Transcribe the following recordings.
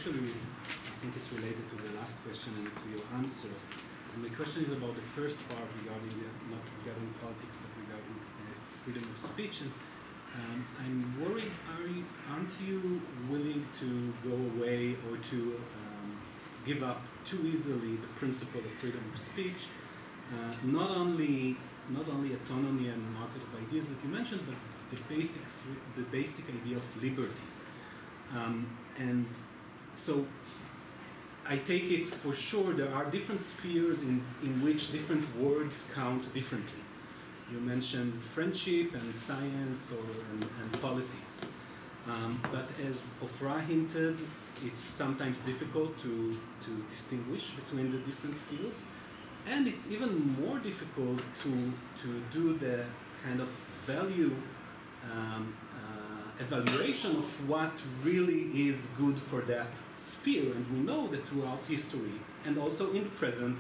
actually, I think it's related to the last question and to your answer. And my question is about the first part regarding, not regarding politics, but regarding freedom of speech. And I'm worried, aren't you willing to go away or to give up too easily the principle of freedom of speech? Not only autonomy and market of ideas that you mentioned, but the basic idea of liberty. And so I take it for sure there are different spheres in which different words count differently. You mentioned friendship and science and politics. But as Ofra hinted, it's sometimes difficult to distinguish between the different fields. And it's even more difficult to do the kind of value evaluation of what really is good for that sphere. And we know that throughout history and also in the present,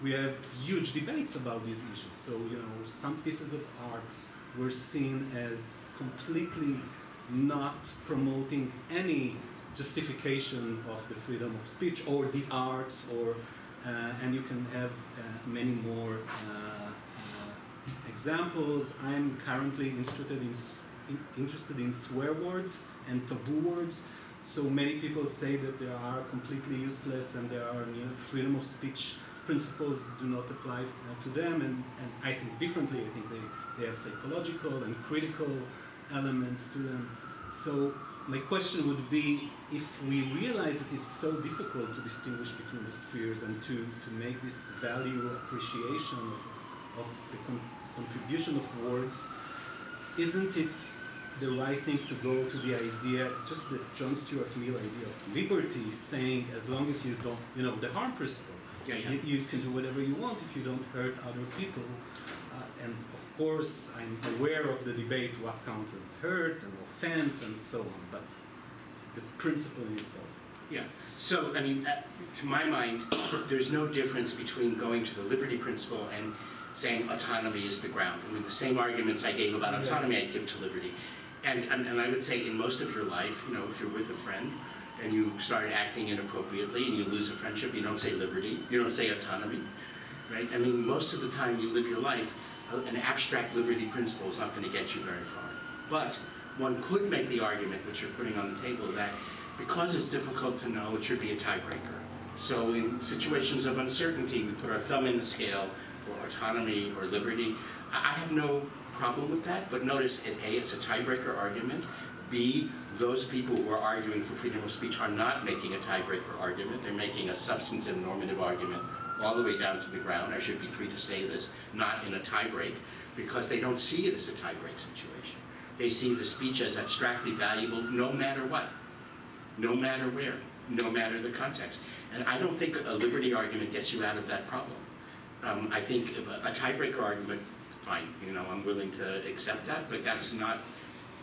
we have huge debates about these issues. So, some pieces of art were seen as completely not promoting any justification of the freedom of speech or the arts, and you can have many more examples. I'm currently interested in swear words and taboo words. So many people say that they are completely useless and there are freedom of speech principles do not apply to them, and I think differently. I think they have psychological and critical elements to them. So my question would be, if we realize that it's so difficult to distinguish between the spheres and to make this value appreciation of the contribution of words, isn't it the right thing to go to the idea, just the John Stuart Mill idea of liberty, saying as long as you don't, the harm principle, you can do whatever you want if you don't hurt other people. And of course, I'm aware of the debate what counts as hurt and offense and so on, but the principle in itself. Yeah. So, I mean, to my mind, there's no difference between going to the liberty principle and saying autonomy is the ground. I mean, the same arguments I gave about autonomy I'd give to liberty. And I would say in most of your life, if you're with a friend and you start acting inappropriately and you lose a friendship, you don't say liberty, you don't say autonomy, right? I mean, most of the time you live your life, an abstract liberty principle is not going to get you very far. But one could make the argument, which you're putting on the table, that because it's difficult to know, it should be a tiebreaker. So in situations of uncertainty, we put our thumb in the scale for autonomy or liberty. I have no problem with that, but notice, A, it's a tiebreaker argument. B, those people who are arguing for freedom of speech are not making a tiebreaker argument. They're making a substantive normative argument all the way down to the ground. I should be free to say this, not in a tiebreak, because they don't see it as a tiebreak situation. They see the speech as abstractly valuable no matter what, no matter where, no matter the context. And I don't think a liberty argument gets you out of that problem. I think a tiebreaker argument, fine, I'm willing to accept that, but that's not,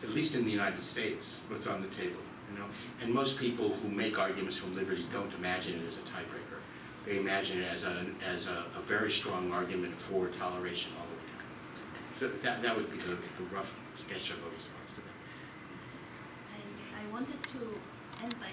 at least in the United States, what's on the table, And most people who make arguments for liberty don't imagine it as a tiebreaker. They imagine it as a very strong argument for toleration all the way down. So that would be the rough sketch of a response to that. I wanted to end by